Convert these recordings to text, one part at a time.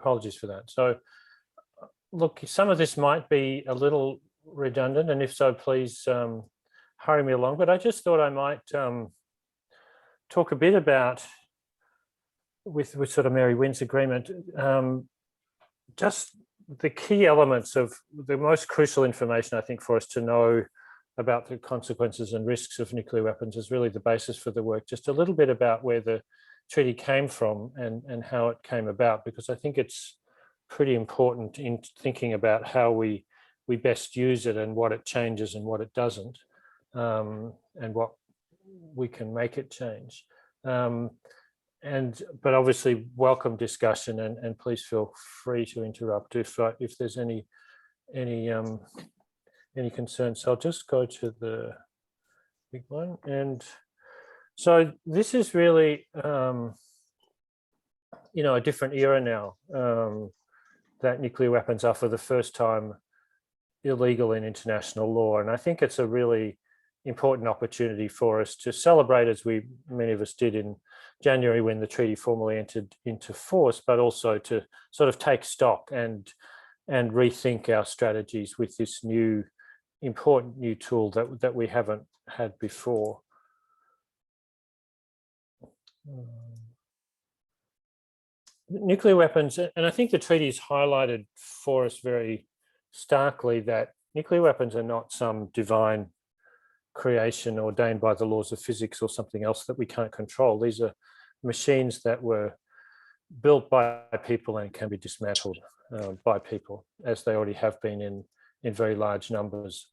apologies for that. So look, some of this might be a little redundant, and if so, please hurry me along. But I just thought I might talk a bit about, with sort of Mary Wynn's agreement, just the key elements of the most crucial information, I think, for us to know about the consequences and risks of nuclear weapons is really the basis for the work. Just a little bit about where the treaty came from and how it came about, because I think it's pretty important in thinking about how we best use it and what it changes and what it doesn't, and what we can make it change. But obviously welcome discussion, and please feel free to interrupt if there's any concerns. So I'll just go to the big one. And so this is really a different era now, that nuclear weapons are for the first time illegal in international law. And I think it's a really important opportunity for us to celebrate, as many of us did in January when the treaty formally entered into force, but also to sort of take stock and rethink our strategies with this important new tool that we haven't had before. Nuclear weapons, and I think the treaty has highlighted for us very starkly that nuclear weapons are not some divine creation ordained by the laws of physics or something else that we can't control. These are machines that were built by people and can be dismantled by people, as they already have been in very large numbers.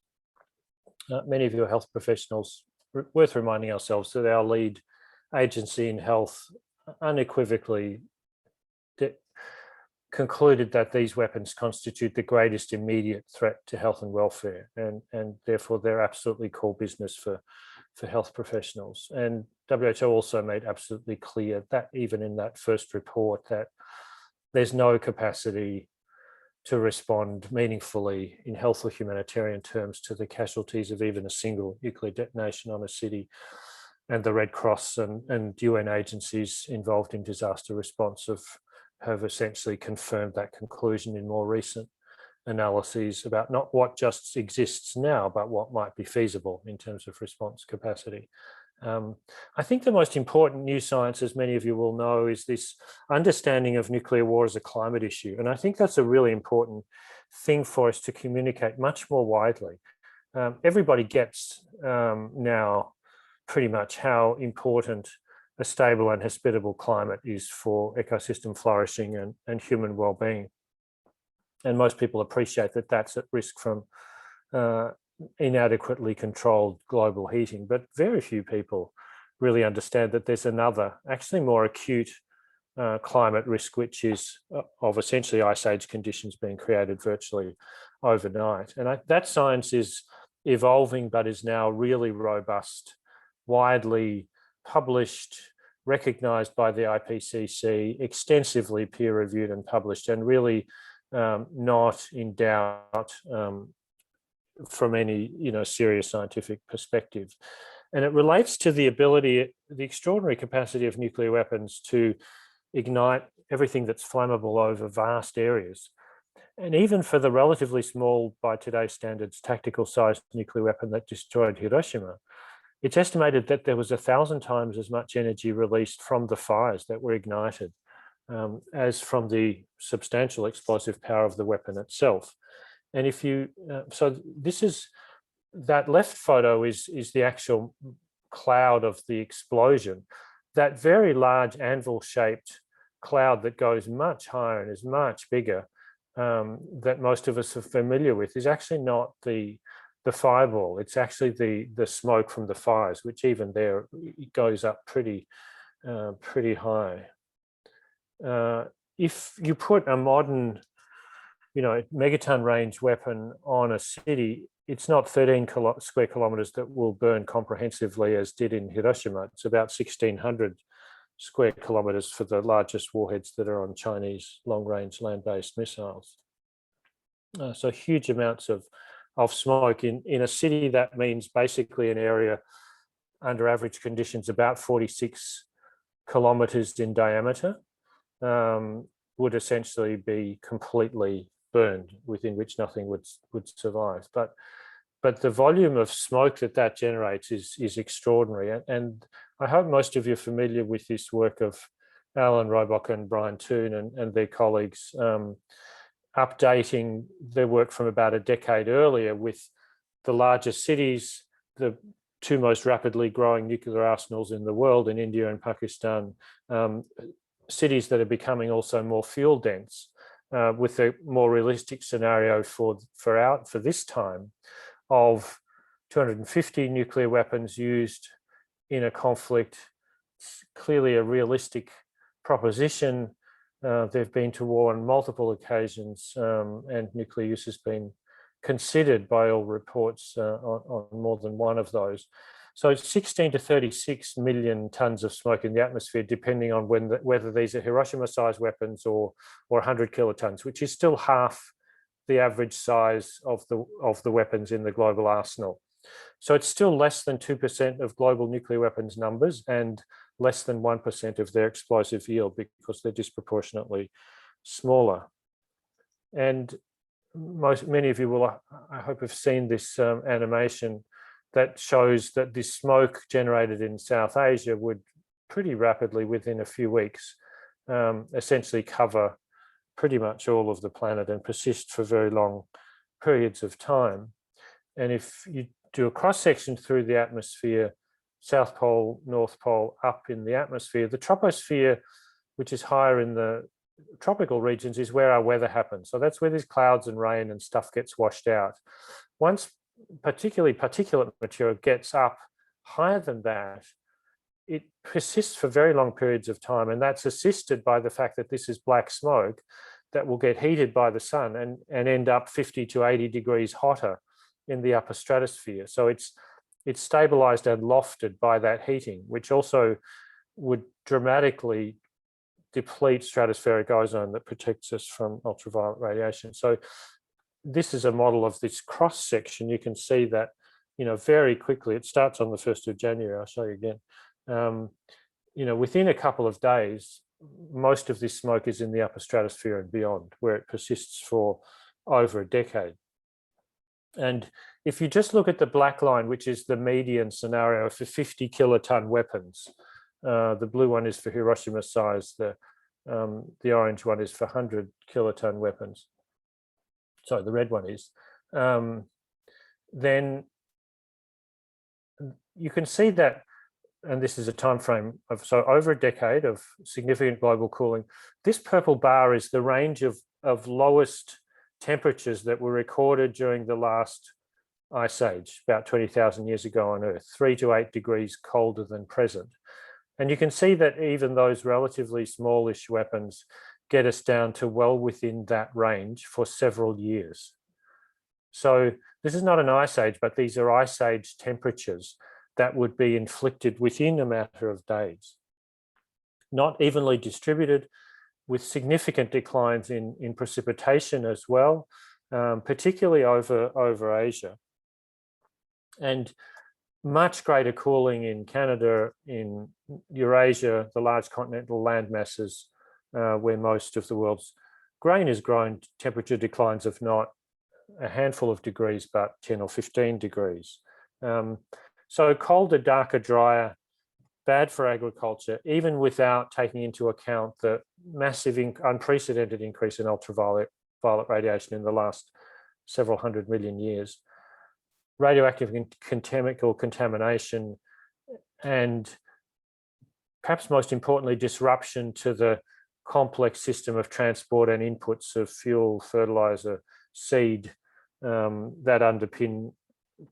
Many of your health professionals, worth reminding ourselves that our lead agency in health unequivocally concluded that these weapons constitute the greatest immediate threat to health and welfare, and therefore they're absolutely core business for health professionals. And WHO also made absolutely clear that even in that first report that there's no capacity to respond meaningfully in health or humanitarian terms to the casualties of even a single nuclear detonation on a city. And the Red Cross and UN agencies involved in disaster response have essentially confirmed that conclusion in more recent analyses about not what just exists now, but what might be feasible in terms of response capacity. I think the most important new science, as many of you will know, is this understanding of nuclear war as a climate issue. And I think that's a really important thing for us to communicate much more widely. Everybody gets now pretty much how important a stable and hospitable climate is for ecosystem flourishing and human well-being. And most people appreciate that that's at risk from inadequately controlled global heating, but very few people really understand that there's another, actually more acute climate risk, which is of essentially ice age conditions being created virtually overnight. And that science is evolving, but is now really robust, widely published, recognized by the IPCC, extensively peer-reviewed and published, and really not in doubt from any serious scientific perspective. And it relates to the ability, the extraordinary capacity of nuclear weapons to ignite everything that's flammable over vast areas. And even for the relatively small, by today's standards, tactical sized nuclear weapon that destroyed Hiroshima, it's estimated that there was 1,000 times as much energy released from the fires that were ignited as from the substantial explosive power of the weapon itself. And if you, so this is, that left photo is the actual cloud of the explosion. That very large anvil-shaped cloud that goes much higher and is much bigger, that most of us are familiar with, is actually not the fireball. It's actually the smoke from the fires, which even there it goes up pretty high. If you put a modern, megaton range weapon on a city, it's not 13 square kilometers that will burn comprehensively as did in Hiroshima. It's about 1,600 square kilometers for the largest warheads that are on Chinese long-range land-based missiles. So huge amounts of smoke in a city. That means basically an area under average conditions about 46 kilometers in diameter, would essentially be completely burned, within which nothing would survive. But the volume of smoke that generates is extraordinary. And I hope most of you are familiar with this work of Alan Robock and Brian Toon and their colleagues, updating their work from about a decade earlier with the largest cities, the two most rapidly growing nuclear arsenals in the world in India and Pakistan, cities that are becoming also more fuel dense, with a more realistic scenario for this time of 250 nuclear weapons used in a conflict. It's clearly a realistic proposition. They've been to war on multiple occasions, and nuclear use has been considered by all reports on more than one of those. So it's 16 to 36 million tons of smoke in the atmosphere, depending on whether these are Hiroshima-sized weapons or 100 kilotons, which is still half the average size of the weapons in the global arsenal. So it's still less than 2% of global nuclear weapons numbers and less than 1% of their explosive yield, because they're disproportionately smaller. And many of you will, I hope, have seen this animation that shows that this smoke generated in South Asia would pretty rapidly, within a few weeks, essentially cover pretty much all of the planet and persist for very long periods of time. And if you do a cross-section through the atmosphere, South Pole, North Pole, up in the atmosphere, the troposphere, which is higher in the tropical regions, is where our weather happens. So that's where these clouds and rain and stuff gets washed out. Once particularly particulate material gets up higher than that, it persists for very long periods of time, and that's assisted by the fact that this is black smoke that will get heated by the sun and end up 50 to 80 degrees hotter in the upper stratosphere. So it's stabilized and lofted by that heating, which also would dramatically deplete stratospheric ozone that protects us from ultraviolet radiation. So this is a model of this cross section. You can see that, very quickly, it starts on the 1st of January. I'll show you again. Within a couple of days, most of this smoke is in the upper stratosphere and beyond, where it persists for over a decade. And if you just look at the black line, which is the median scenario for 50 kiloton weapons, the blue one is for Hiroshima size, the orange one is for 100 kiloton weapons. Sorry, the red one is. Then you can see that, and this is a time frame of over a decade of significant global cooling. This purple bar is the range of lowest temperatures that were recorded during the last ice age, about 20,000 years ago on Earth, 3 to 8 degrees colder than present. And you can see that even those relatively smallish weapons get us down to well within that range for several years. So this is not an ice age, but these are ice age temperatures that would be inflicted within a matter of days. Not evenly distributed, with significant declines in precipitation as well, particularly over Asia. And much greater cooling in Canada, in Eurasia, the large continental land masses, where most of the world's grain is grown, temperature declines of not a handful of degrees, but 10 or 15 degrees. So colder, darker, drier, bad for agriculture, even without taking into account the massive, unprecedented increase in ultraviolet radiation in the last several 100 million years. Radioactive and chemical contamination, and perhaps most importantly, disruption to the complex system of transport and inputs of fuel, fertilizer, seed that underpin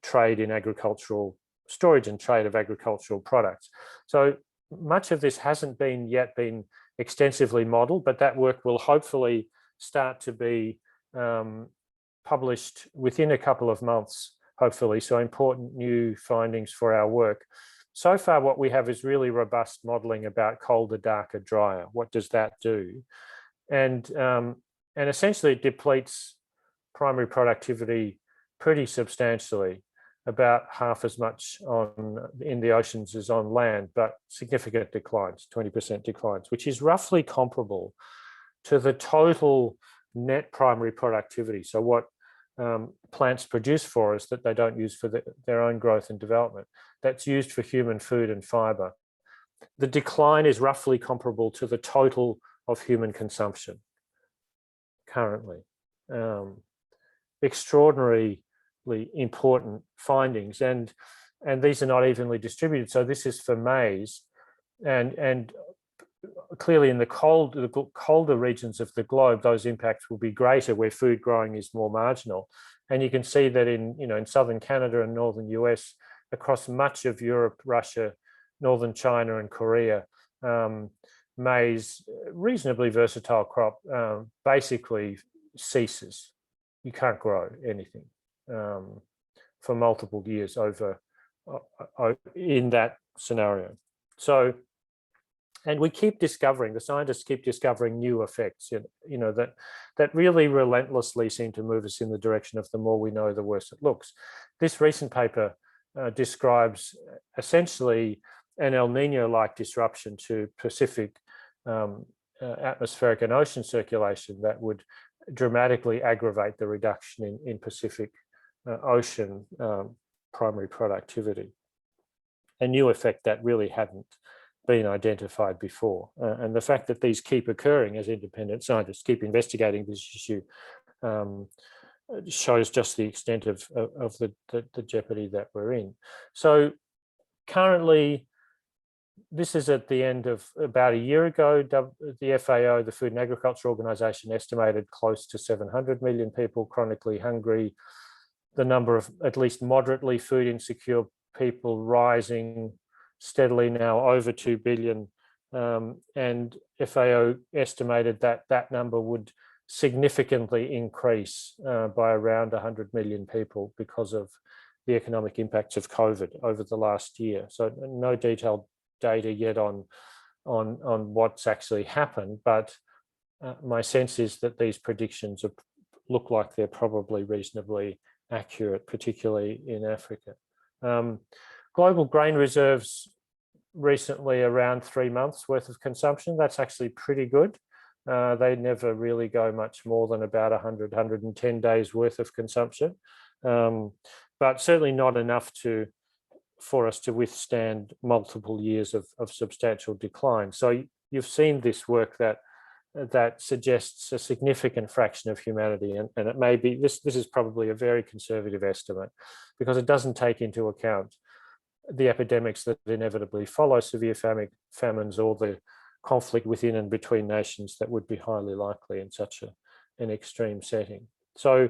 trade in agricultural storage and trade of agricultural products. So much of this hasn't yet been extensively modeled, but that work will hopefully start to be published within a couple of months, hopefully. So important new findings for our work. So far, what we have is really robust modeling about colder, darker, drier. What does that do? And essentially it depletes primary productivity pretty substantially, about half as much in the oceans as on land, but significant declines, 20% declines, which is roughly comparable to the total net primary productivity. So what plants produce for us that they don't use for their own growth and development, that's used for human food and fiber. The decline is roughly comparable to the total of human consumption currently. Extraordinarily important findings, and these are not evenly distributed. So this is for maize, and clearly in the colder regions of the globe, those impacts will be greater where food growing is more marginal. And you can see that in southern Canada and northern US, across much of Europe, Russia, northern China and Korea, maize, reasonably versatile crop, basically ceases. You can't grow anything for multiple years over in that scenario. So, and we keep discovering, the scientists keep discovering new effects, that really relentlessly seem to move us in the direction of the more we know, the worse it looks. This recent paper describes essentially an El Nino-like disruption to Pacific atmospheric and ocean circulation that would dramatically aggravate the reduction in Pacific ocean primary productivity. A new effect that really hadn't been identified before. And the fact that these keep occurring as independent scientists keep investigating this issue shows just the extent of the jeopardy that we're in. So currently, this is at the end of about a year ago, the FAO, the Food and Agriculture Organization, estimated close to 700 million people chronically hungry. The number of at least moderately food insecure people rising steadily now over 2 billion. And FAO estimated that that number would significantly increase by around 100 million people because of the economic impacts of COVID over the last year. So no detailed data yet on what's actually happened, but my sense is that these predictions look like they're probably reasonably accurate, particularly in Africa. Global grain reserves recently around 3 months worth of consumption. That's actually pretty good. They never really go much more than about 100, 110 days worth of consumption, but certainly not enough for us to withstand multiple years of substantial decline. So you've seen this work that suggests a significant fraction of humanity, and it may be, this is probably a very conservative estimate because it doesn't take into account the epidemics that inevitably follow severe famines or the conflict within and between nations that would be highly likely in such an extreme setting. So,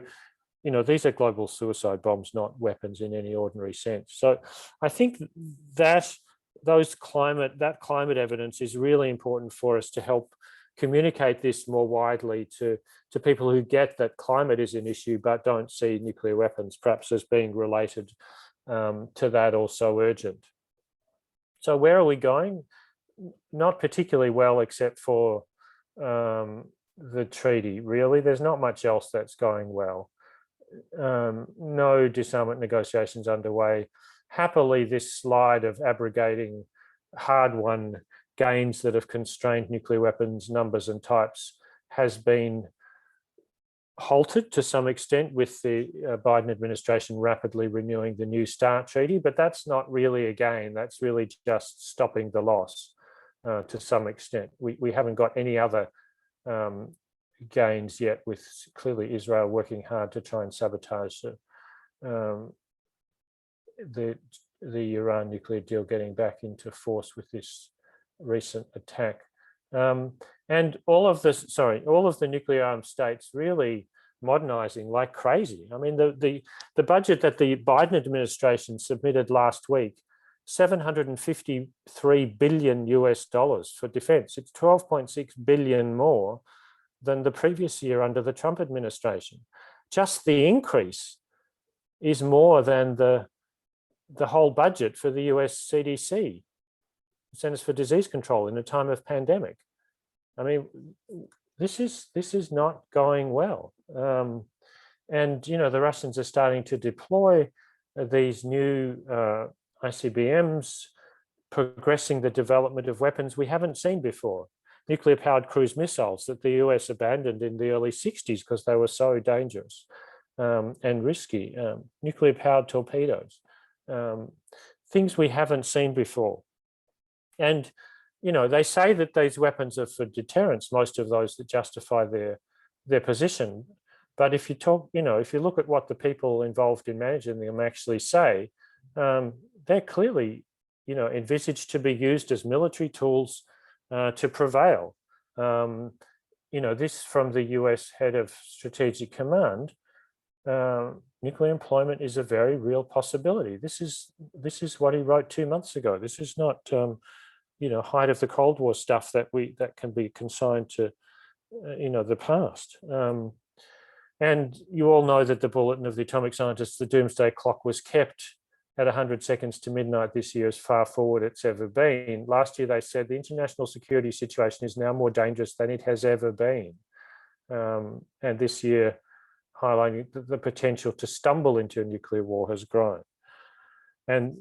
these are global suicide bombs, not weapons in any ordinary sense. So I think that climate evidence is really important for us to help communicate this more widely to people who get that climate is an issue but don't see nuclear weapons perhaps as being related to that or so urgent. So where are we going? Not particularly well, except for the treaty, really. There's not much else that's going well. No disarmament negotiations underway. Happily, this slide of abrogating hard-won gains that have constrained nuclear weapons numbers and types has been halted to some extent with the Biden administration rapidly renewing the New START treaty, but that's not really a gain. That's really just stopping the loss to some extent. We haven't got any other gains yet, with clearly Israel working hard to try and sabotage the Iran nuclear deal getting back into force with this recent attack. And all of the nuclear armed states really modernizing like crazy. I mean, the budget that the Biden administration submitted last week, $753 billion for defense. It's 12.6 billion more than the previous year under the Trump administration. Just the increase is more than the whole budget for the US CDC, Centers for Disease Control, in a time of pandemic. I mean, this is not going well. And, the Russians are starting to deploy these new ICBMs, progressing the development of weapons we haven't seen before. nuclear-powered cruise missiles that the US abandoned in the early 60s because they were so dangerous and risky, nuclear-powered torpedoes, things we haven't seen before. And, you know, they say that these weapons are for deterrence, most of those that justify their position. But if you talk, you know, if you look at what the people involved in managing them actually say, they're clearly, you know, envisaged to be used as military tools to prevail. You know, this from the US head of strategic command. Nuclear employment is a very real possibility. This is what he wrote 2 months ago. This is not, you know, height of the Cold War stuff that can be consigned to, you know, the past. And you all know that the bulletin of the atomic scientists, the Doomsday clock, was kept at 100 seconds to midnight this year, as far forward it's ever been. Last year, they said the international security situation is now more dangerous than it has ever been. And this year, highlighting the potential to stumble into a nuclear war has grown. And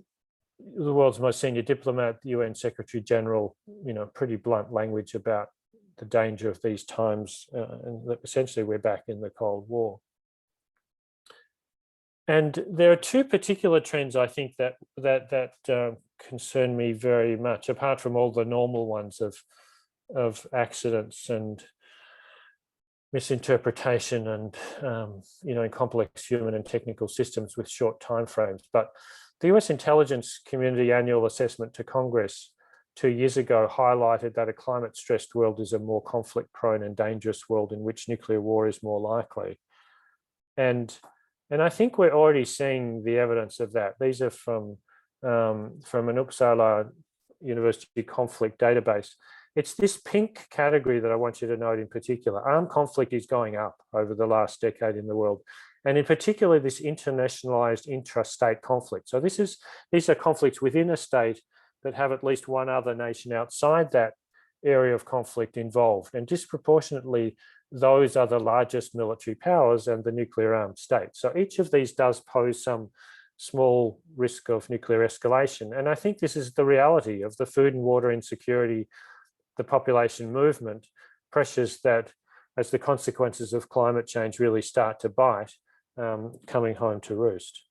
the world's most senior diplomat, the UN Secretary General, you know, pretty blunt language about the danger of these times, and that essentially we're back in the Cold War. And there are two particular trends, I think, that concern me very much, apart from all the normal ones of accidents and misinterpretation and, you know, in complex human and technical systems with short timeframes. But the US intelligence community annual assessment to Congress 2 years ago highlighted that a climate-stressed world is a more conflict-prone and dangerous world in which nuclear war is more likely. And I think we're already seeing the evidence of that. These are from an Uppsala University conflict database. It's this pink category that I want you to note in particular. Armed conflict is going up over the last decade in the world, and in particular, this internationalized intrastate conflict. So these are conflicts within a state that have at least one other nation outside that area of conflict involved, and disproportionately, those are the largest military powers and the nuclear armed states. So each of these does pose some small risk of nuclear escalation. And I think this is the reality of the food and water insecurity, the population movement, pressures that, as the consequences of climate change really start to bite, coming home to roost.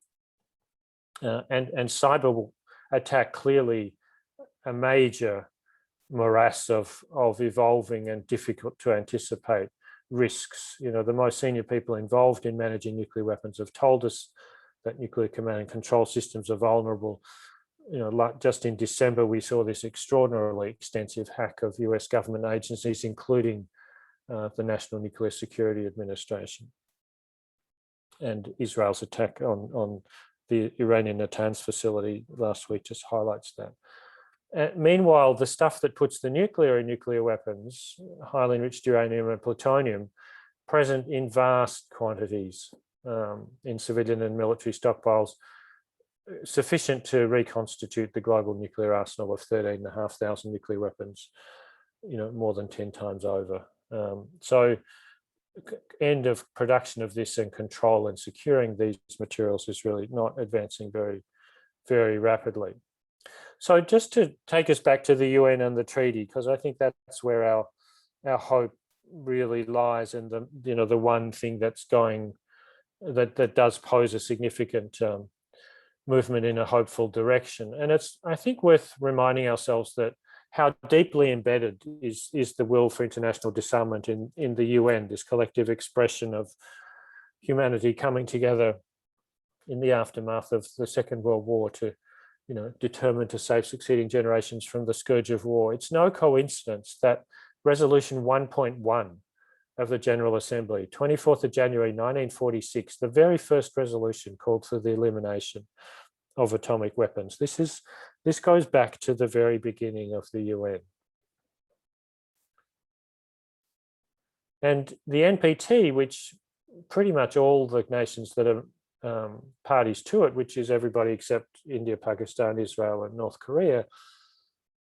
And cyber attack, clearly a major morass of evolving and difficult to anticipate risks. You know, the most senior people involved in managing nuclear weapons have told us that nuclear command and control systems are vulnerable. You know, like just in December, we saw this extraordinarily extensive hack of US government agencies, including the National Nuclear Security Administration. And Israel's attack on the Iranian Natanz facility last week just highlights that. Meanwhile, the stuff that puts the nuclear in nuclear weapons, highly enriched uranium and plutonium, present in vast quantities in civilian and military stockpiles, sufficient to reconstitute the global nuclear arsenal of 13,500 nuclear weapons, you know, more than 10 times over. So end of production of this and control and securing these materials is really not advancing very, very rapidly. So just to take us back to the UN and the treaty, because I think that's where our hope really lies, and the one thing that's going that does pose a significant movement in a hopeful direction. And it's, I think, worth reminding ourselves that how deeply embedded is the will for international disarmament in the UN, this collective expression of humanity coming together in the aftermath of the Second World War to, you know, determined to save succeeding generations from the scourge of war. It's no coincidence that Resolution 1.1 of the General Assembly, 24th of January 1946, the very first resolution called for the elimination of atomic weapons. This goes back to the very beginning of the UN. And the NPT, which pretty much all the nations that are parties to it, which is everybody except India, Pakistan, Israel, and North Korea,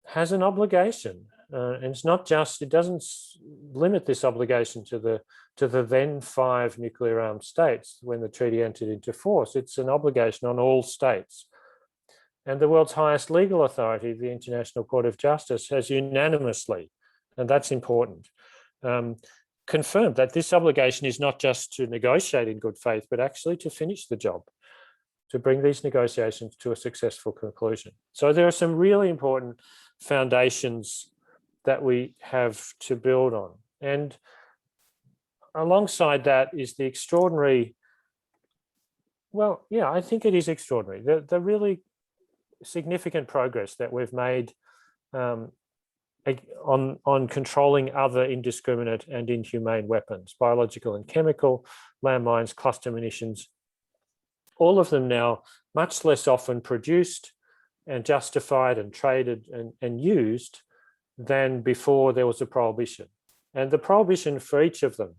has an obligation. And it's not just, it doesn't limit this obligation to the then 5 nuclear armed states when the treaty entered into force. It's an obligation on all states. And the world's highest legal authority, the International Court of Justice, has unanimously and that's important, confirmed that this obligation is not just to negotiate in good faith, but actually to finish the job, to bring these negotiations to a successful conclusion. So there are some really important foundations that we have to build on. And alongside that is the extraordinary, well, yeah, I think it is extraordinary, the really significant progress that we've made on controlling other indiscriminate and inhumane weapons, biological and chemical, landmines, cluster munitions, all of them now much less often produced and justified and traded and used than before there was a prohibition. And the prohibition for each of them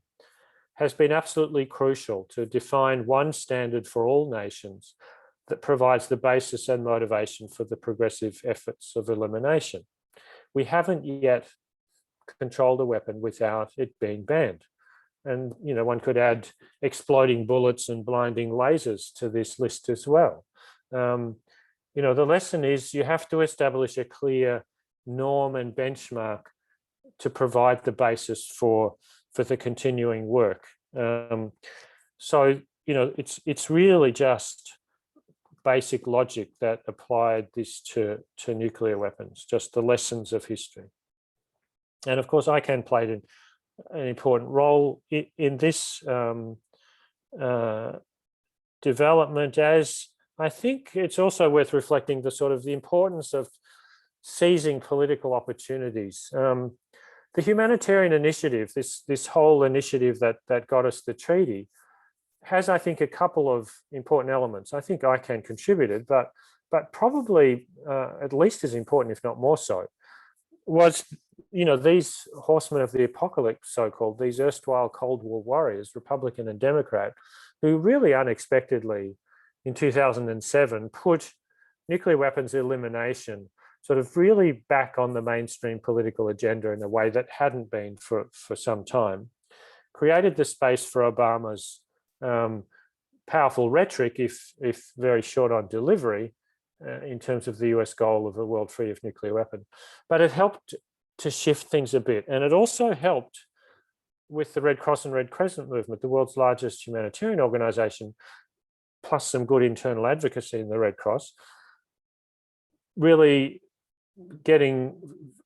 has been absolutely crucial to define one standard for all nations that provides the basis and motivation for the progressive efforts of elimination. We haven't yet controlled a weapon without it being banned. And, you know, one could add exploding bullets and blinding lasers to this list as well. You know, the lesson is you have to establish a clear norm and benchmark to provide the basis for the continuing work. So, you know, it's really just basic logic that applied this to nuclear weapons, just the lessons of history. And of course, ICAN played an important role in this development, as I think it's also worth reflecting the importance of seizing political opportunities. The humanitarian initiative, this whole initiative that got us the treaty, has, I think, a couple of important elements. I think ICAN contributed, but probably at least as important, if not more so, was, you know, these horsemen of the apocalypse, so-called, these erstwhile Cold War warriors, Republican and Democrat, who really unexpectedly in 2007 put nuclear weapons elimination sort of really back on the mainstream political agenda in a way that hadn't been for some time, created the space for Obama's powerful rhetoric, if very short on delivery, in terms of the US goal of a world free of nuclear weapons. But it helped to shift things a bit. And it also helped with the Red Cross and Red Crescent movement, the world's largest humanitarian organization, plus some good internal advocacy in the Red Cross, really getting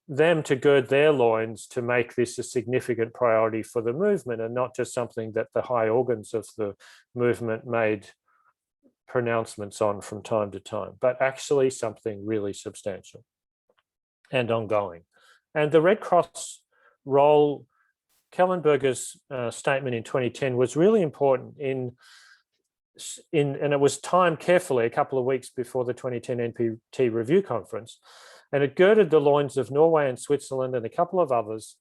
them to gird their loins to make this a significant priority for the movement, and not just something that the high organs of the movement made pronouncements on from time to time, but actually something really substantial and ongoing. And the Red Cross role, Kellenberger's statement in 2010 was really important and it was timed carefully a couple of weeks before the 2010 NPT review conference. And it girded the loins of Norway and Switzerland and a couple of others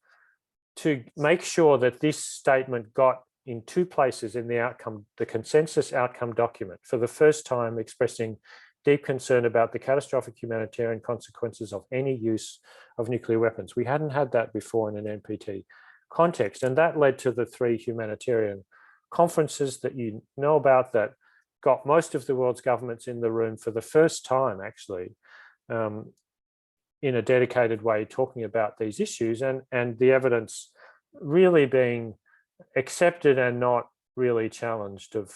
to make sure that this statement got in two places in the consensus outcome document, for the first time expressing deep concern about the catastrophic humanitarian consequences of any use of nuclear weapons. We hadn't had that before in an NPT context. And that led to the 3 humanitarian conferences that you know about that got most of the world's governments in the room for the first time, actually, in a dedicated way, talking about these issues, and the evidence really being accepted and not really challenged, of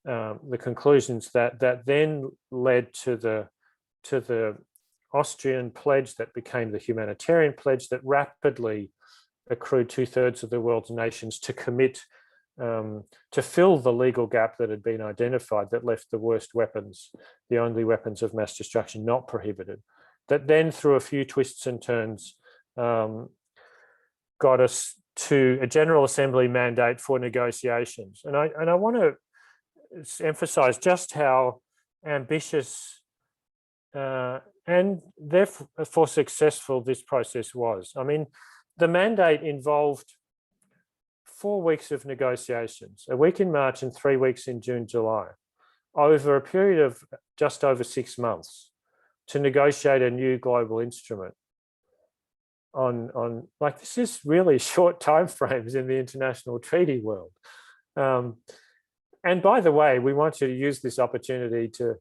the conclusions that then led to the Austrian pledge that became the humanitarian pledge that rapidly accrued 2/3 of the world's nations to commit to fill the legal gap that had been identified, that left the worst weapons, the only weapons of mass destruction, not prohibited. That then, through a few twists and turns, got us to a General Assembly mandate for negotiations. And I want to emphasize just how ambitious and therefore successful this process was. I mean, the mandate involved 4 weeks of negotiations, a week in March and 3 weeks in June, July, over a period of just over 6 months, to negotiate a new global instrument on like, this is really short timeframes in the international treaty world. And by the way, we want you to use this opportunity to,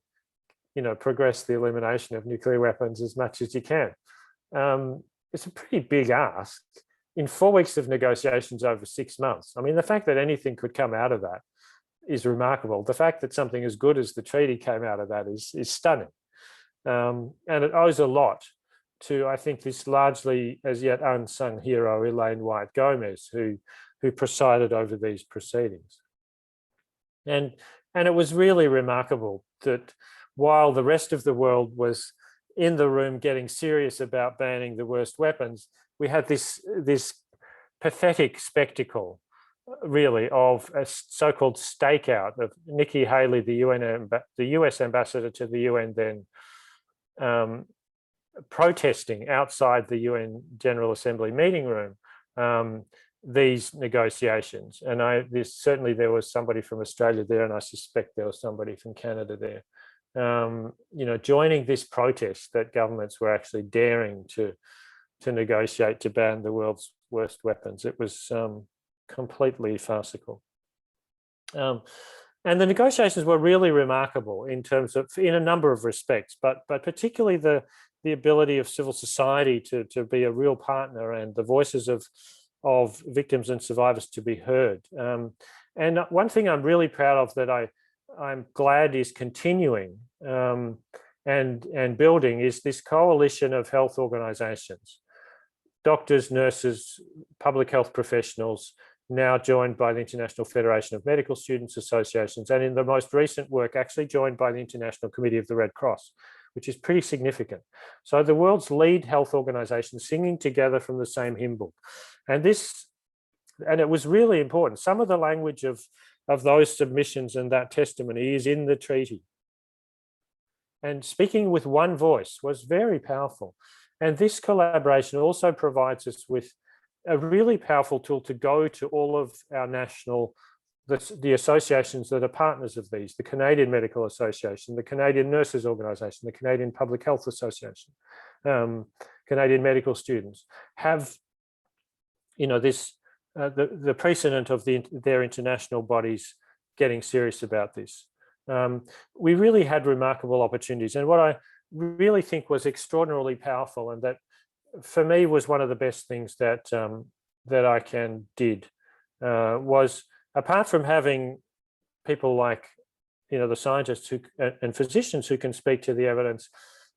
you know, progress the elimination of nuclear weapons as much as you can. it's a pretty big ask in 4 weeks of negotiations over 6 months. I mean, the fact that anything could come out of that is remarkable. The fact that something as good as the treaty came out of that is stunning. And it owes a lot to, I think, this largely as yet unsung hero, Elaine White Gomez, who presided over these proceedings. And it was really remarkable that while the rest of the world was in the room getting serious about banning the worst weapons, we had this pathetic spectacle, really, of a so-called stakeout of Nikki Haley, the US ambassador to the UN then, protesting outside the UN General Assembly meeting room these negotiations. And certainly there was somebody from Australia there, and I suspect there was somebody from Canada there, joining this protest that governments were actually daring to negotiate to ban the world's worst weapons. It was completely farcical. And the negotiations were really remarkable in a number of respects, but particularly the ability of civil society to be a real partner, and the voices of victims and survivors to be heard. And one thing I'm really proud of that I'm glad is continuing and building is this coalition of health organisations, doctors, nurses, public health professionals, now joined by the International Federation of Medical Students Associations, and in the most recent work actually joined by the International Committee of the Red Cross, which is pretty significant. So the world's lead health organisations singing together from the same hymn book. And it was really important. Some of the language of those submissions and that testimony is in the treaty. And speaking with one voice was very powerful. And this collaboration also provides us with a really powerful tool to go to all of our the associations that are partners of these, the Canadian Medical Association, the Canadian Nurses Organisation, the Canadian Public Health Association, Canadian Medical Students, have the precedent of their international bodies getting serious about this. We really had remarkable opportunities, and what I really think was extraordinarily powerful, and that for me was one of the best things that ICAN did, was, apart from having people like the scientists and physicians who can speak to the evidence,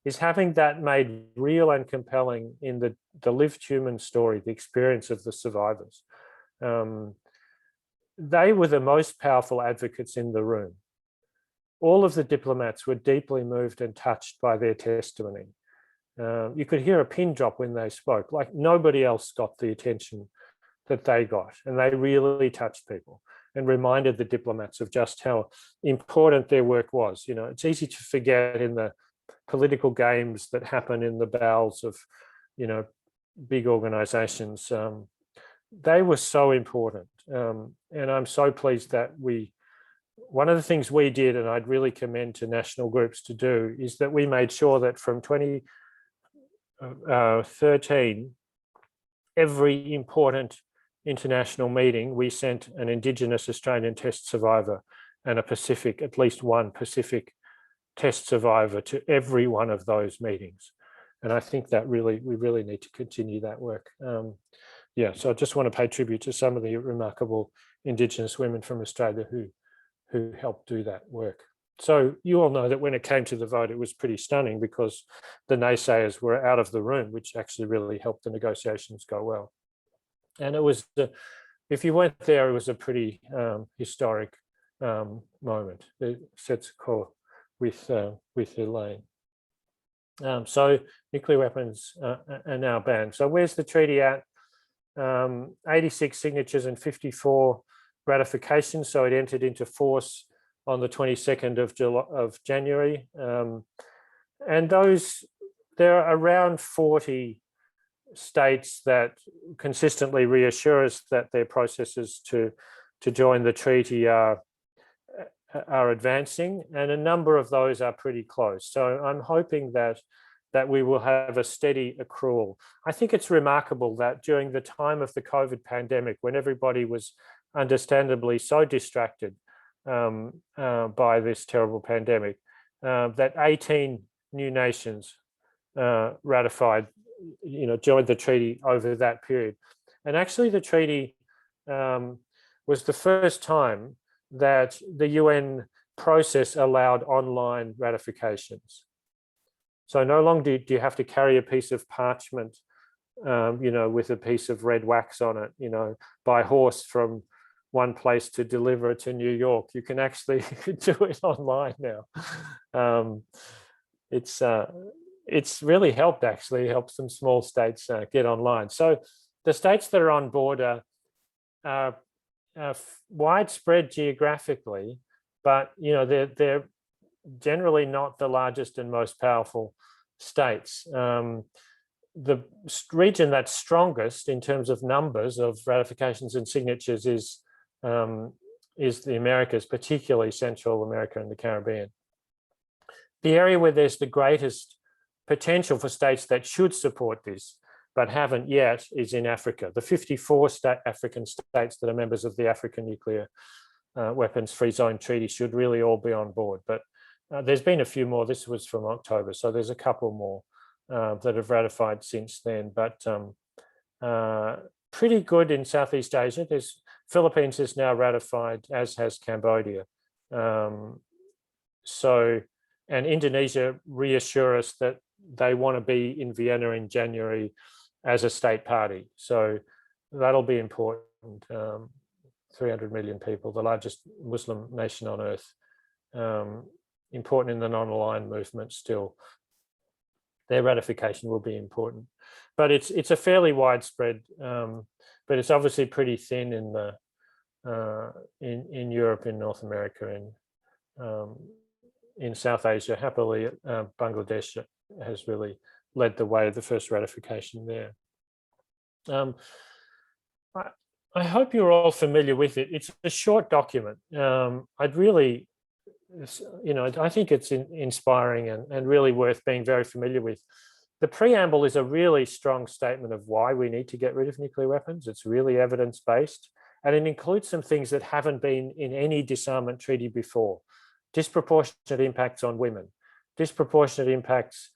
is having that made real and compelling in the lived human story, the experience of the survivors. They were the most powerful advocates in the room. All of the diplomats were deeply moved and touched by their testimony. You could hear a pin drop when they spoke, like nobody else got the attention that they got, and they really touched people and reminded the diplomats of just how important their work was. It's easy to forget in the political games that happen in the bowels of big organizations. They were so important, and I'm so pleased that one of the things we did, and I'd really commend to national groups to do, is that we made sure that from 2013, every important international meeting, we sent an Indigenous Australian test survivor and at least one Pacific test survivor to every one of those meetings. And I think that we really need to continue that work. So I just want to pay tribute to some of the remarkable Indigenous women from Australia who helped do that work. So you all know that when it came to the vote, it was pretty stunning because the naysayers were out of the room, which actually really helped the negotiations go well. And it was, if you went there, it was a pretty historic moment. It sets a call with Elaine. So nuclear weapons are now banned. So where's the treaty at? 86 signatures and 54 ratifications. So it entered into force on the 22nd of January. And there are around 40 states that consistently reassure us that their processes to join the treaty are advancing, and a number of those are pretty close. So I'm hoping that we will have a steady accrual. I think it's remarkable that during the time of the COVID pandemic, when everybody was understandably so distracted by this terrible pandemic, that 18 new nations ratified joined the treaty over that period. And actually the treaty was the first time that the UN process allowed online ratifications. So no longer do you have to carry a piece of parchment, with a piece of red wax on it, by horse from one place to deliver it to New York. You can actually do it online now. It's really helped, actually, helped some small states get online. So the states that are on board are widespread geographically, but they're generally not the largest and most powerful states. The region that's strongest in terms of numbers of ratifications and signatures is the Americas, particularly Central America and the Caribbean. The area where there's the greatest potential for states that should support this but haven't yet is in Africa. The 54 African states that are members of the African Nuclear Weapons Free Zone Treaty should really all be on board. But there's been a few more. This was from October, so there's a couple more that have ratified since then. But pretty good in Southeast Asia. Philippines has now ratified, as has Cambodia. And Indonesia reassure us that they want to be in Vienna in January as a state party. So that'll be important. 300 million people, the largest Muslim nation on earth. Important in the non-aligned movement still. Their ratification will be important. But it's a fairly widespread, but it's obviously pretty thin in Europe, in North America, and in South Asia. Happily, Bangladesh has really led the way, the first ratification there. I hope you're all familiar with it. It's a short document. I'd really, I think it's inspiring and really worth being very familiar with. The preamble is a really strong statement of why we need to get rid of nuclear weapons. It's really evidence-based, and it includes some things that haven't been in any disarmament treaty before. Disproportionate impacts on women, disproportionate impacts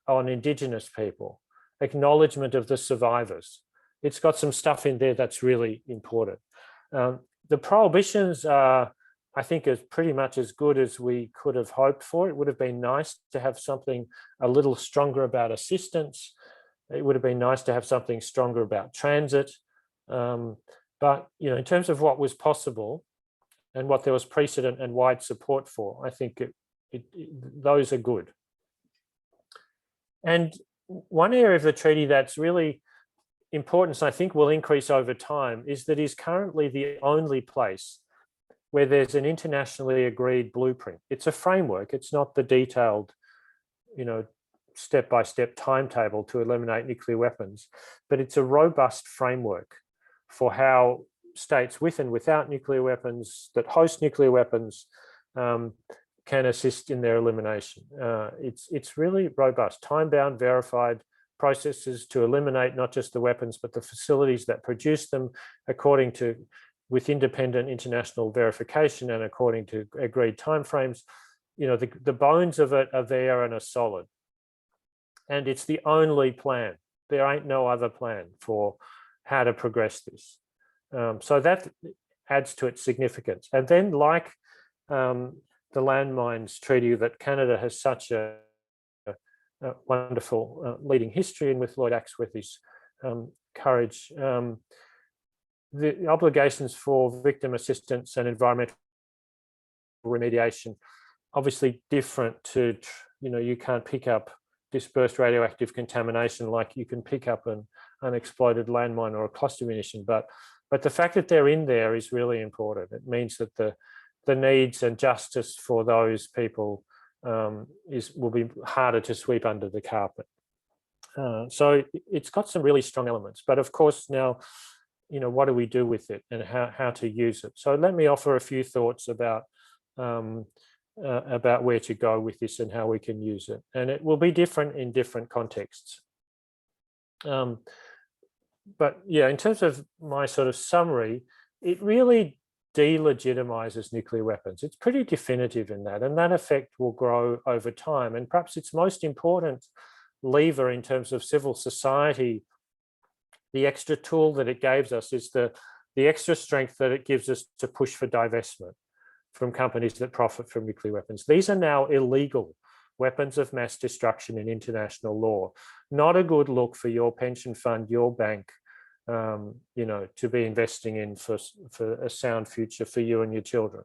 on Indigenous people, acknowledgement of the survivors. It's got some stuff in there that's really important. The prohibitions are, I think, is pretty much as good as we could have hoped for. It would have been nice to have something a little stronger about assistance. It would have been nice to have something stronger about transit. But in terms of what was possible and what there was precedent and wide support for, I think those are good. And one area of the treaty that's really important, I think will increase over time, is that is currently the only place where there's an internationally agreed blueprint. It's a framework. It's not the detailed, step-by-step timetable to eliminate nuclear weapons, but it's a robust framework for how states with and without nuclear weapons that host nuclear weapons can assist in their elimination. It's really robust, time-bound, verified processes to eliminate not just the weapons, but the facilities that produce them with independent international verification and according to agreed timeframes. The bones of it are there and are solid. And it's the only plan. There ain't no other plan for how to progress this. So that adds to its significance. And then, like the landmines treaty that Canada has such a wonderful leading history in with Lloyd Axworthy's courage, the obligations for victim assistance and environmental remediation, obviously different to, you can't pick up dispersed radioactive contamination like you can pick up an unexploded landmine or a cluster munition, but the fact that they're in there is really important. It means that the needs and justice for those people will be harder to sweep under the carpet. So it's got some really strong elements, but of course now, what do we do with it and how to use it? So let me offer a few thoughts about where to go with this and how we can use it. And it will be different in different contexts. But yeah, in terms of my sort of summary, it really delegitimizes nuclear weapons. It's pretty definitive in that, and that effect will grow over time. And perhaps its most important lever in terms of civil society, the extra tool that it gives us is the extra strength that it gives us to push for divestment from companies that profit from nuclear weapons. These are now illegal weapons of mass destruction in international law. Not a good look for your pension fund, your bank, to be investing in for a sound future for you and your children.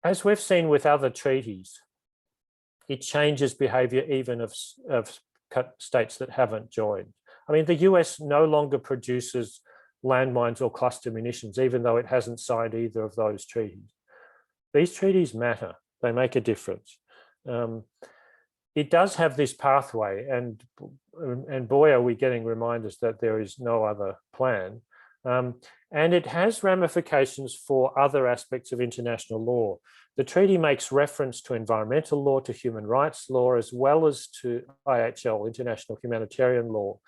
As we've seen with other treaties, it changes behavior even of states that haven't joined. I mean, the US no longer produces landmines or cluster munitions, even though it hasn't signed either of those treaties. These treaties matter. They make a difference. It does have this pathway, and boy, are we getting reminders that there is no other plan. And it has ramifications for other aspects of international law. The treaty makes reference to environmental law, to human rights law, as well as to IHL, international humanitarian law.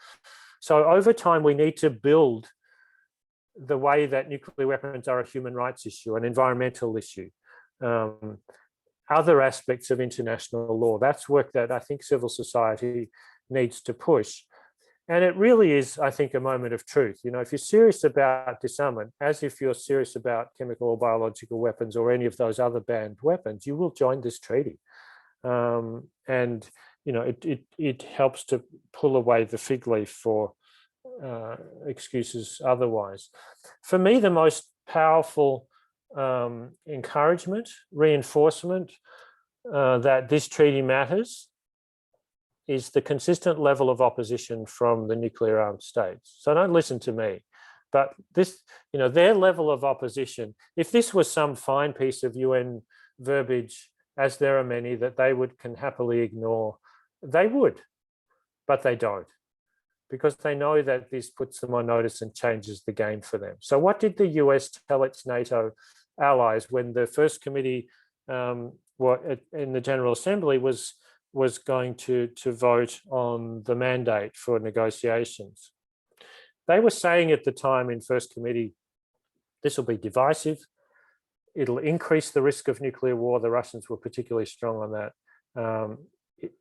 So over time, we need to build the way that nuclear weapons are a human rights issue, an environmental issue, other aspects of international law. That's work that I think civil society needs to push. And it really is, I think, a moment of truth. If you're serious about disarmament, as if you're serious about chemical or biological weapons or any of those other banned weapons, you will join this treaty. It helps to pull away the fig leaf for excuses otherwise. For me, the most powerful encouragement, reinforcement that this treaty matters is the consistent level of opposition from the nuclear armed states. So don't listen to me, but this, their level of opposition, if this was some fine piece of UN verbiage, as there are many that they can happily ignore, they would, but they don't, because they know that this puts them on notice and changes the game for them. So what did the US tell its NATO allies when the first committee in the General Assembly was going to vote on the mandate for negotiations? They were saying at the time in first committee, this will be divisive, it'll increase the risk of nuclear war. The Russians were particularly strong on that.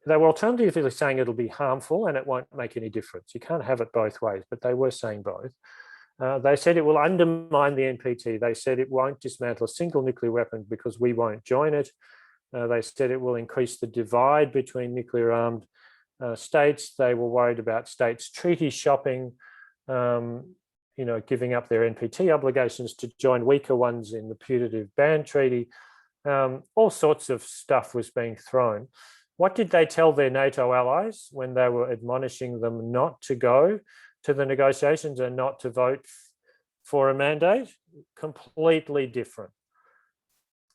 They were alternatively saying it'll be harmful and it won't make any difference. You can't have it both ways, but they were saying both. They said it will undermine the NPT. They said it won't dismantle a single nuclear weapon because we won't join it. They said it will increase the divide between nuclear armed states. They were worried about states treaty shopping, giving up their NPT obligations to join weaker ones in the putative ban treaty. All sorts of stuff was being thrown. What did they tell their NATO allies when they were admonishing them not to go to the negotiations and not to vote for a mandate? Completely different.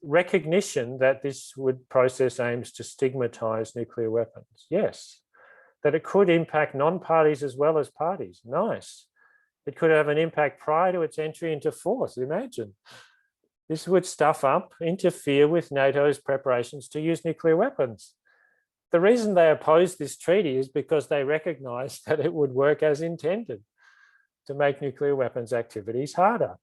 Recognition that this process aims to stigmatize nuclear weapons. Yes. That it could impact non-parties as well as parties. Nice. It could have an impact prior to its entry into force. Imagine. This would stuff up, interfere with NATO's preparations to use nuclear weapons. The reason they opposed this treaty is because they recognized that it would work as intended to make nuclear weapons activities harder.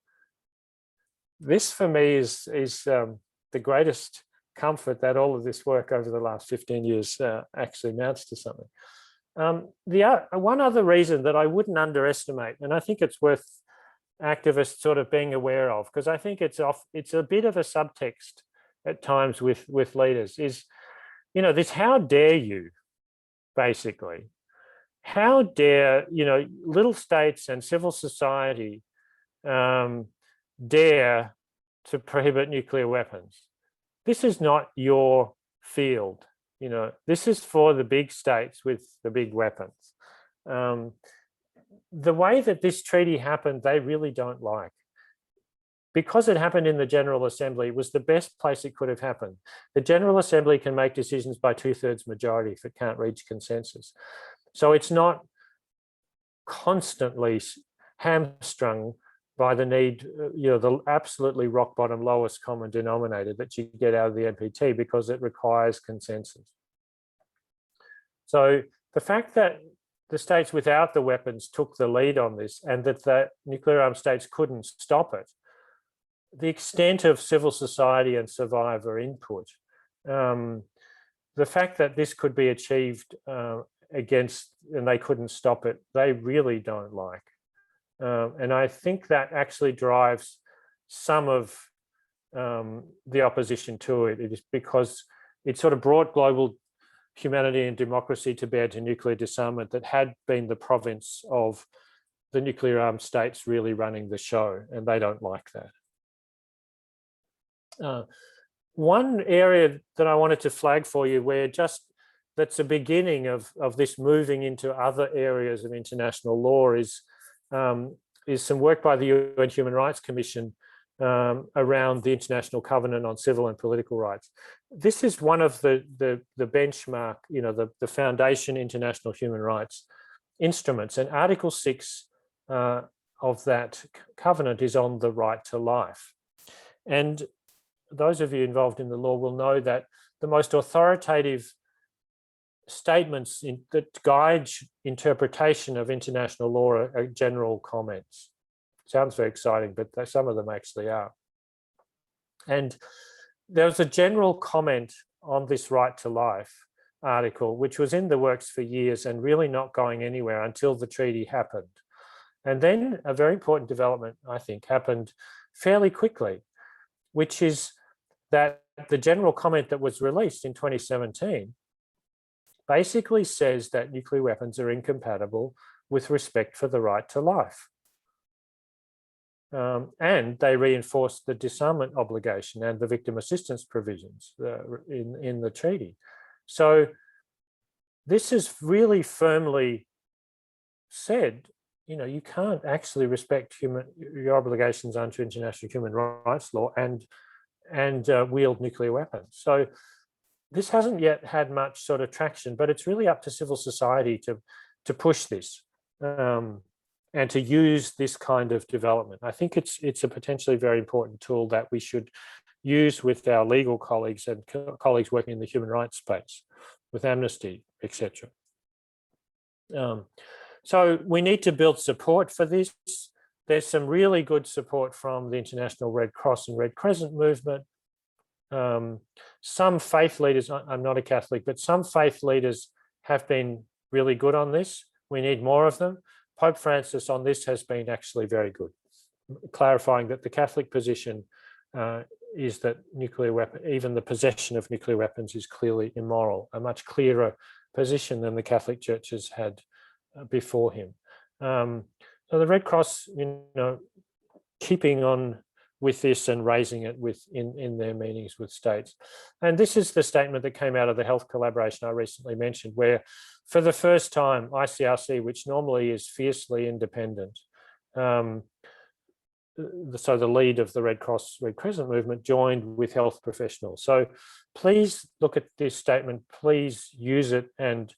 This, for me, is the greatest comfort that all of this work over the last 15 years actually amounts to something. One other reason that I wouldn't underestimate, and I think it's worth activists sort of being aware of, because I think it's a bit of a subtext at times with leaders, is this how dare you, basically. How dare, little states and civil society dare to prohibit nuclear weapons? This is not your field. This is for the big states with the big weapons. The way that this treaty happened, they really don't like. Because it happened in the General Assembly, it was the best place it could have happened. The General Assembly can make decisions by 2/3 majority if it can't reach consensus. So it's not constantly hamstrung by the need, the absolutely rock bottom lowest common denominator that you get out of the NPT, because it requires consensus. So the fact that the states without the weapons took the lead on this, and that the nuclear armed states couldn't stop it, the extent of civil society and survivor input the fact that this could be achieved against, and they couldn't stop it, they really don't like. And I think that actually drives some of the opposition to it. It is because it sort of brought global humanity and democracy to bear to nuclear disarmament that had been the province of the nuclear armed states really running the show, and they don't like that. One area that I wanted to flag for you where that's a beginning of this moving into other areas of international law is some work by the UN Human Rights Commission around the International Covenant on Civil and Political Rights. This is one of the benchmark, the foundation international human rights instruments, and Article 6 of that covenant is on the right to life. And those of you involved in the law will know that the most authoritative statements that guide interpretation of international law are general comments. Sounds very exciting, but some of them actually are. And there was a general comment on this right to life article, which was in the works for years and really not going anywhere until the treaty happened. And then a very important development, I think, happened fairly quickly, which is that the general comment that was released in 2017 basically says that nuclear weapons are incompatible with respect for the right to life. And they reinforced the disarmament obligation and the victim assistance provisions in the treaty. So this is really firmly said, you can't actually respect your obligations under international human rights law and wield nuclear weapons. So this hasn't yet had much sort of traction, but it's really up to civil society to push this and to use this kind of development. I think it's a potentially very important tool that we should use with our legal colleagues and colleagues working in the human rights space, with Amnesty, etc. So we need to build support for this. There's some really good support from the International Red Cross and Red Crescent movement. Some faith leaders, I'm not a Catholic, but some faith leaders have been really good on this. We need more of them. Pope Francis on this has been actually very good, clarifying that the Catholic position is that even the possession of nuclear weapons is clearly immoral, a much clearer position than the Catholic churches had before him. So the Red Cross, keeping on with this and raising it in their meetings with states. And this is the statement that came out of the health collaboration I recently mentioned, where for the first time, ICRC, which normally is fiercely independent, so the lead of the Red Cross, Red Crescent movement joined with health professionals. So please look at this statement, please use it. And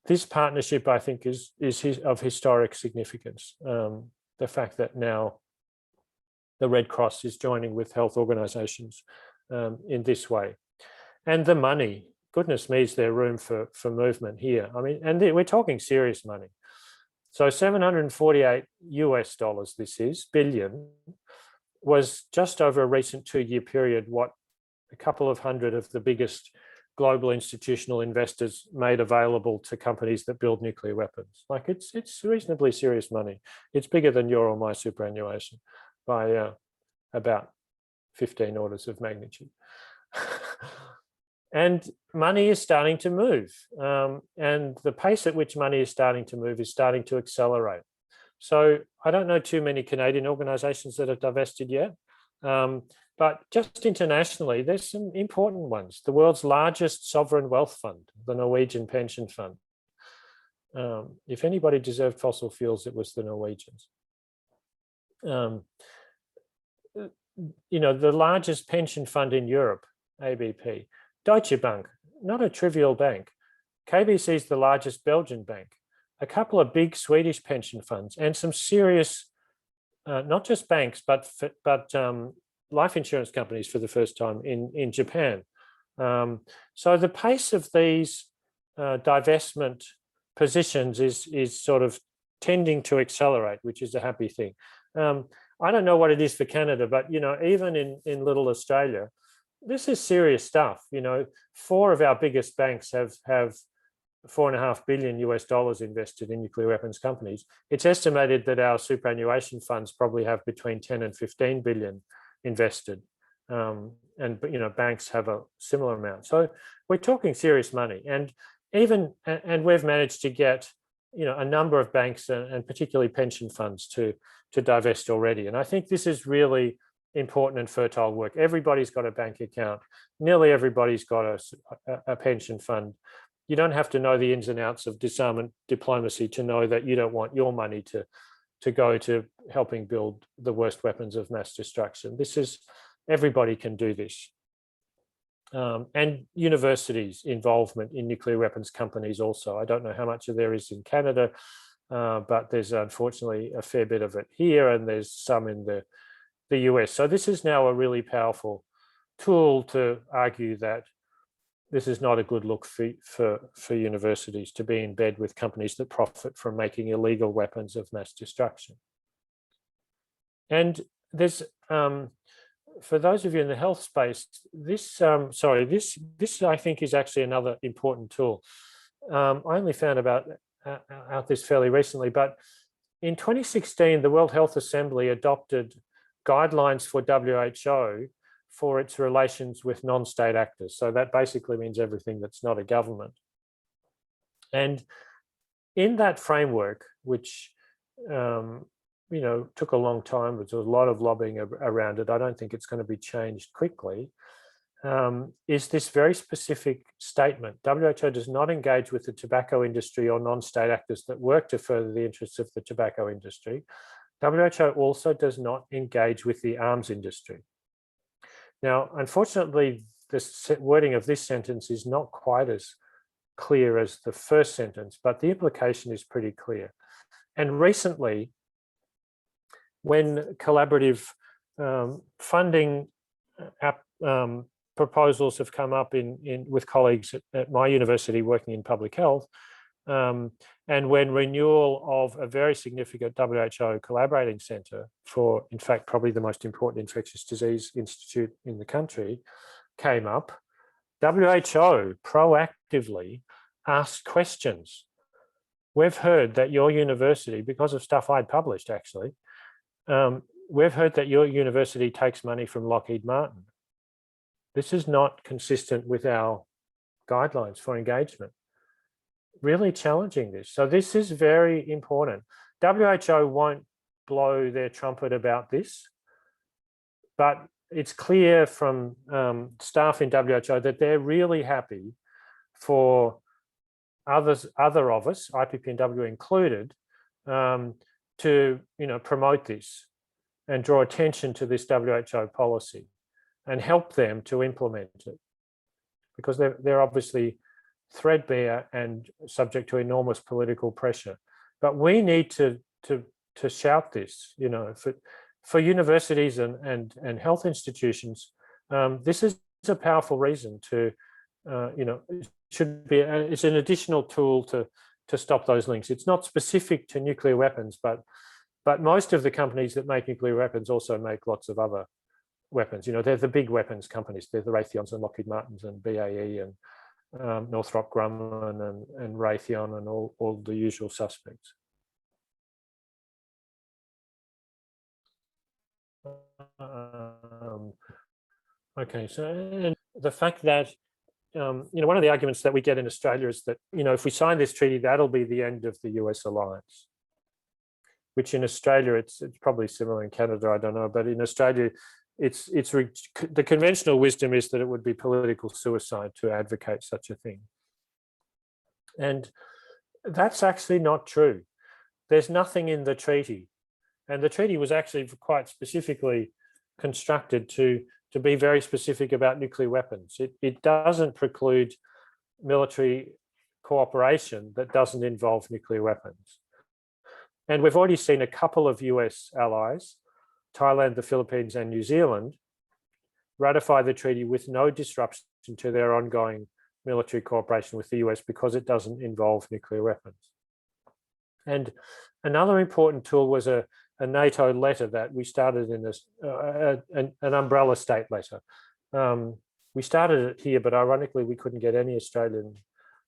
this partnership, I think, is of historic significance. The fact that now the Red Cross is joining with health organisations in this way. And the money, goodness me, is there room for movement here? I mean, and we're talking serious money. So $748 billion was just over a recent 2-year period what a couple of hundred of the biggest global institutional investors made available to companies that build nuclear weapons. Like it's reasonably serious money. It's bigger than your or my superannuation by about 15 orders of magnitude. And money is starting to move. And the pace at which money is starting to move is starting to accelerate. So I don't know too many Canadian organisations that have divested yet. But just internationally, there's some important ones. The world's largest sovereign wealth fund, the Norwegian Pension Fund. If anybody deserved fossil fuels, it was the Norwegians. The largest pension fund in Europe, ABP. Deutsche Bank, not a trivial bank. KBC is the largest Belgian bank. A couple of big Swedish pension funds and some serious, not just banks, but life insurance companies for the first time in Japan. So the pace of these divestment positions is sort of tending to accelerate, which is a happy thing. I don't know what it is for Canada, but even in little Australia, this is serious stuff. You know, 4 of our biggest banks have $4.5 billion US invested in nuclear weapons companies. It's estimated that our superannuation funds probably have between 10 and 15 billion invested. And you know, banks have a similar amount. So we're talking serious money. And we've managed to get, you know, a number of banks and particularly pension funds to divest already. And I think this is really important and fertile work. Everybody's got a bank account. Nearly everybody's got a pension fund. You don't have to know the ins and outs of disarmament diplomacy to know that you don't want your money to go to helping build the worst weapons of mass destruction. This is, everybody can do this. And universities' involvement in nuclear weapons companies also. I don't know how much of there is in Canada, but there's unfortunately a fair bit of it here, and there's some in the US. So this is now a really powerful tool to argue that this is not a good look for universities to be in bed with companies that profit from making illegal weapons of mass destruction. And there's, for those of you in the health space, this I think is actually another important tool. I only found out this fairly recently, but in 2016, the World Health Assembly adopted guidelines for WHO for its relations with non-state actors. So that basically means everything that's not a government. And in that framework, which you know, took a long time, but there was a lot of lobbying around it, I don't think it's going to be changed quickly, is this very specific statement. WHO does not engage with the tobacco industry or non-state actors that work to further the interests of the tobacco industry. WHO also does not engage with the arms industry. Now, unfortunately, the wording of this sentence is not quite as clear as the first sentence, but the implication is pretty clear. And recently, when collaborative funding proposals have come up with colleagues at my university working in public health, and when renewal of a very significant WHO collaborating centre for, in fact, probably the most important infectious disease institute in the country came up, WHO proactively asked questions. We've heard that your university, because of stuff I'd published actually, we've heard that your university takes money from Lockheed Martin. This is not consistent with our guidelines for engagement. Really challenging this. So this is very important. WHO won't blow their trumpet about this, but it's clear from staff in WHO that they're really happy for other of us, IPPNW included, to promote this and draw attention to this WHO policy and help them to implement it, because they're obviously threadbare and subject to enormous political pressure. But we need to shout this, for universities and health institutions. This is a powerful reason to, it's an additional tool to stop those links. It's not specific to nuclear weapons, but most of the companies that make nuclear weapons also make lots of other weapons. They're the big weapons companies. They're the Raytheons and Lockheed Martins and BAE and Northrop Grumman and Raytheon and all the usual suspects. Okay, so and the fact that one of the arguments that we get in Australia is that if we sign this treaty, that'll be the end of the US alliance. Which in Australia, it's probably similar in Canada, I don't know, but in Australia, the conventional wisdom is that it would be political suicide to advocate such a thing. And that's actually not true. There's nothing in the treaty. And the treaty was actually quite specifically constructed to be very specific about nuclear weapons. It doesn't preclude military cooperation that doesn't involve nuclear weapons. And we've already seen a couple of US allies, Thailand, the Philippines, and New Zealand, ratify the treaty with no disruption to their ongoing military cooperation with the US because it doesn't involve nuclear weapons. And another important tool was a NATO letter that we started in this, an umbrella state letter We started it here, but ironically, we couldn't get any Australian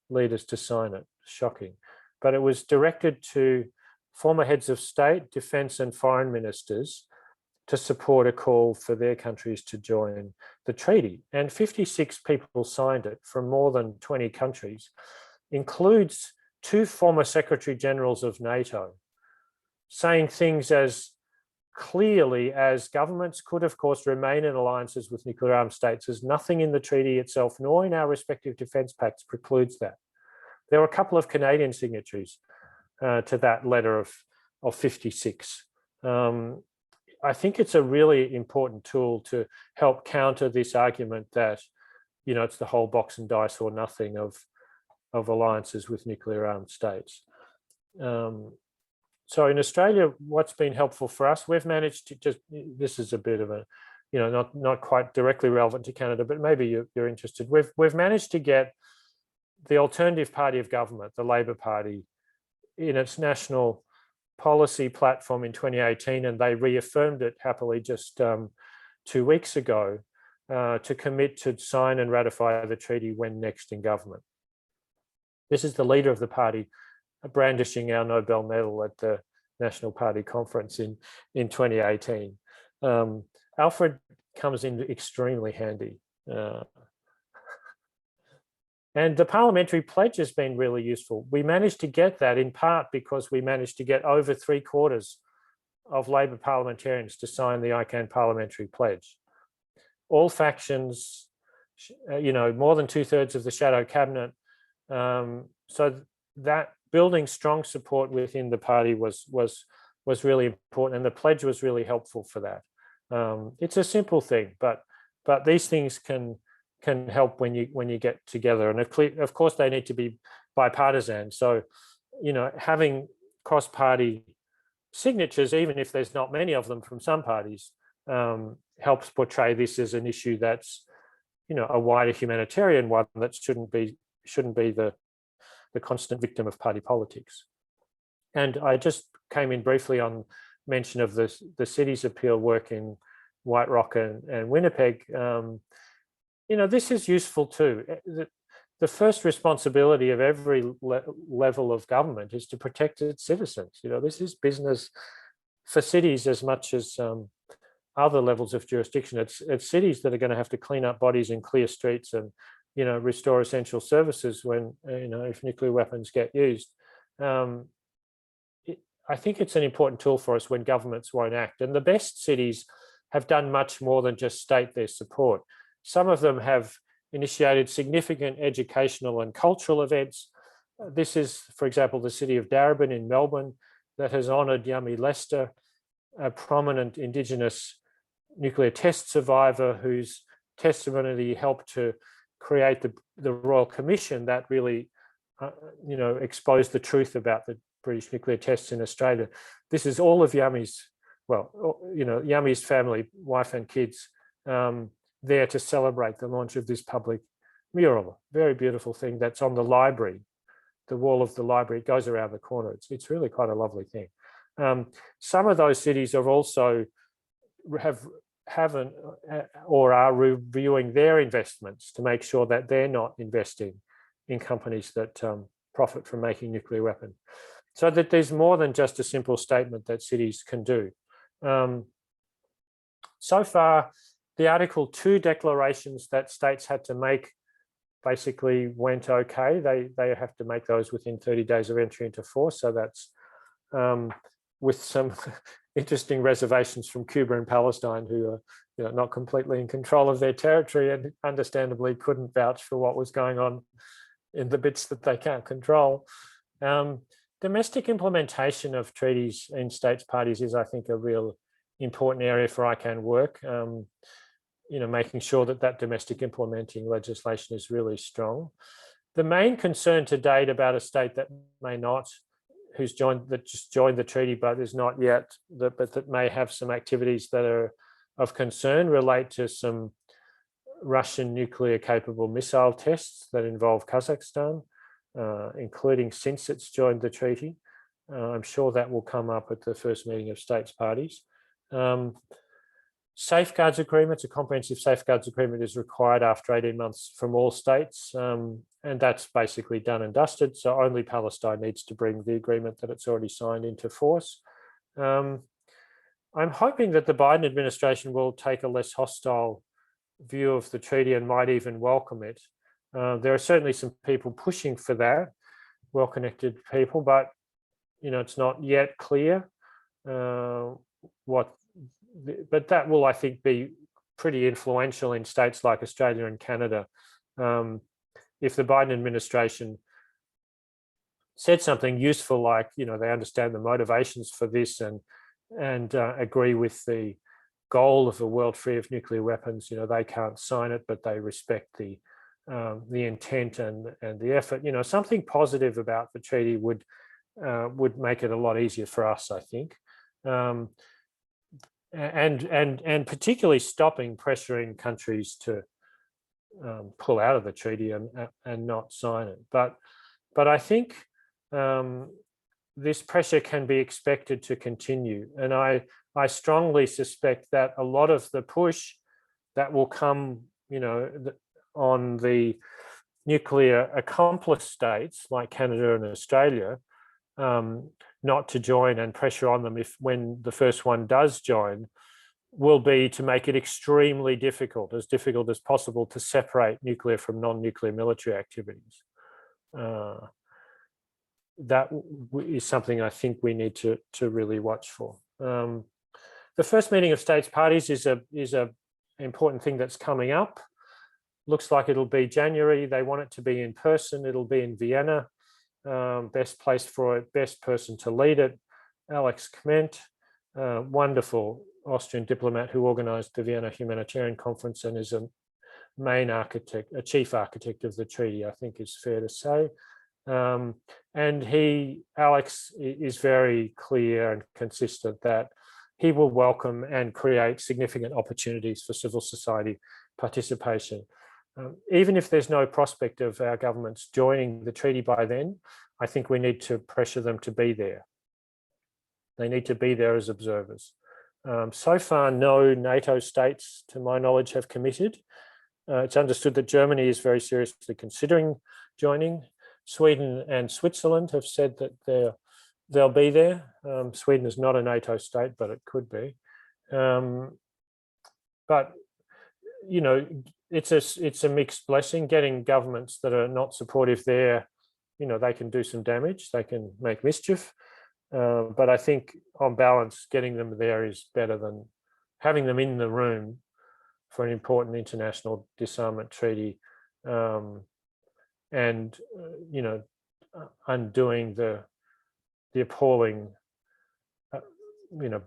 leaders to sign it. Shocking. But it was directed to former heads of state, defence and foreign ministers to support a call for their countries to join the treaty. And 56 people signed it from more than 20 countries, includes 2 former Secretary Generals of NATO, saying things as clearly as governments could, of course, remain in alliances with nuclear armed states, as nothing in the treaty itself, nor in our respective defence pacts, precludes that. There were a couple of Canadian signatories to that letter of 56. I think it's a really important tool to help counter this argument that, you know, it's the whole box and dice or nothing of alliances with nuclear armed states. So in Australia, what's been helpful for us, we've managed to just, this is a bit of a, you know, not quite directly relevant to Canada, but maybe you're interested. We've managed to get the Alternative Party of Government, the Labor Party, in its national policy platform in 2018, and they reaffirmed it happily just 2 weeks ago, to commit to sign and ratify the treaty when next in government. This is the leader of the party brandishing our Nobel medal at the National Party Conference in 2018. Alfred comes in extremely handy. And the parliamentary pledge has been really useful. We managed to get that in part because we managed to get over 3/4 of Labor parliamentarians to sign the ICAN parliamentary pledge. All factions, you know, more than 2/3 of the shadow cabinet. So that building strong support within the party was really important, and the pledge was really helpful for that. It's a simple thing, but these things can help when you get together, and of course they need to be bipartisan. So, you know, having cross-party signatures, even if there's not many of them from some parties, helps portray this as an issue that's, you know, a wider humanitarian one that shouldn't be the constant victim of party politics. And I just came in briefly on mention of the cities appeal work in White Rock and Winnipeg. You know, this is useful too. The first responsibility of every level of government is to protect its citizens. You know, this is business for cities as much as other levels of jurisdiction. It's cities that are going to have to clean up bodies and clear streets and, you know, restore essential services when, you know, if nuclear weapons get used. I think it's an important tool for us when governments won't act. And the best cities have done much more than just state their support. Some of them have initiated significant educational and cultural events. This is, for example, the city of Darebin in Melbourne that has honoured Yummy Lester, a prominent Indigenous nuclear test survivor whose testimony helped to create the Royal Commission that really, you know, exposed the truth about the British nuclear tests in Australia. This is all of Yummy's, well, you know, Yummy's family, wife and kids, there to celebrate the launch of this public mural. Very beautiful thing that's on the library, the wall of the library. It goes around the corner. It's really quite a lovely thing. Some of those cities have also haven't or are reviewing their investments to make sure that they're not investing in companies that profit from making nuclear weapons. So that there's more than just a simple statement that cities can do. So far, the Article 2 declarations that states had to make basically went okay. They have to make those within 30 days of entry into force. So that's with some interesting reservations from Cuba and Palestine, who are, you know, not completely in control of their territory and understandably couldn't vouch for what was going on in the bits that they can't control. Domestic implementation of treaties in states parties is, I think, a real important area for ICAN work. You know, making sure that domestic implementing legislation is really strong. The main concern to date about a state that may not, that just joined the treaty but is not yet, but that may have some activities that are of concern, relate to some Russian nuclear capable missile tests that involve Kazakhstan, including since it's joined the treaty. I'm sure that will come up at the first meeting of states parties. Safeguards agreements, a comprehensive safeguards agreement is required after 18 months from all states, and that's basically done and dusted. So only Palestine needs to bring the agreement that it's already signed into force. I'm hoping that the Biden administration will take a less hostile view of the treaty and might even welcome it. There are certainly some people pushing for that, well-connected people, but it's not yet clear but that will, I think, be pretty influential in states like Australia and Canada. If the Biden administration said something useful, like, they understand the motivations for this and agree with the goal of a world free of nuclear weapons, they can't sign it, but they respect the intent and the effort. Something positive about the treaty would make it a lot easier for us, I think. And particularly stopping pressuring countries to pull out of the treaty and not sign it. But I think this pressure can be expected to continue, and I strongly suspect that a lot of the push that will come, on the nuclear accomplice states like Canada and Australia, not to join and pressure on them when the first one does join, will be to make it extremely difficult as possible to separate nuclear from non-nuclear military activities. That is something I think we need to really watch for. The first meeting of states parties is a important thing that's coming up. Looks like it'll be January. They want it to be in person. It'll be in Vienna. Best place for it, best person to lead it, Alex Kment, wonderful Austrian diplomat who organized the Vienna Humanitarian Conference and is a chief architect of the treaty, I think is fair to say. And Alex is very clear and consistent that he will welcome and create significant opportunities for civil society participation. Even if there's no prospect of our governments joining the treaty by then, I think we need to pressure them to be there. They need to be there as observers. So far, no NATO states, to my knowledge, have committed. It's understood that Germany is very seriously considering joining. Sweden and Switzerland have said that they'll be there. Sweden is not a NATO state, but it could be. But it's a mixed blessing. Getting governments that are not supportive there, they can do some damage, they can make mischief. But I think on balance, getting them there is better than having them in the room for an important international disarmament treaty, and undoing the appalling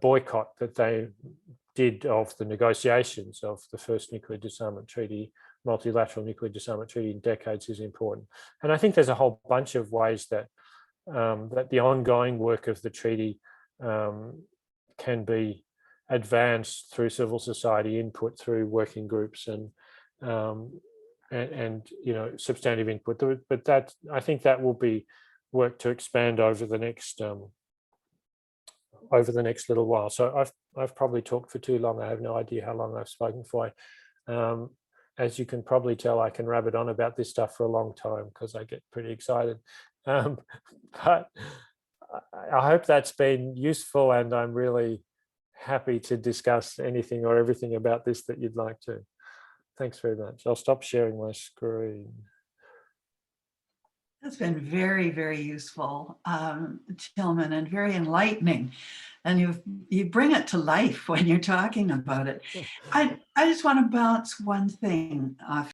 boycott that they did of the negotiations of the first nuclear disarmament treaty, multilateral nuclear disarmament treaty in decades, is important. And I think there's a whole bunch of ways that that the ongoing work of the treaty can be advanced through civil society input, through working groups and substantive input. But that, I think that will be work to expand over the next little while. So I've probably talked for too long. I have no idea how long I've spoken for. As you can probably tell, I can rabbit on about this stuff for a long time because I get pretty excited. But I hope that's been useful, and I'm really happy to discuss anything or everything about this that you'd like to. Thanks very much. I'll stop sharing my screen. That's been very, very useful, Tilman, and very enlightening. And you bring it to life when you're talking about it. I just want to bounce one thing off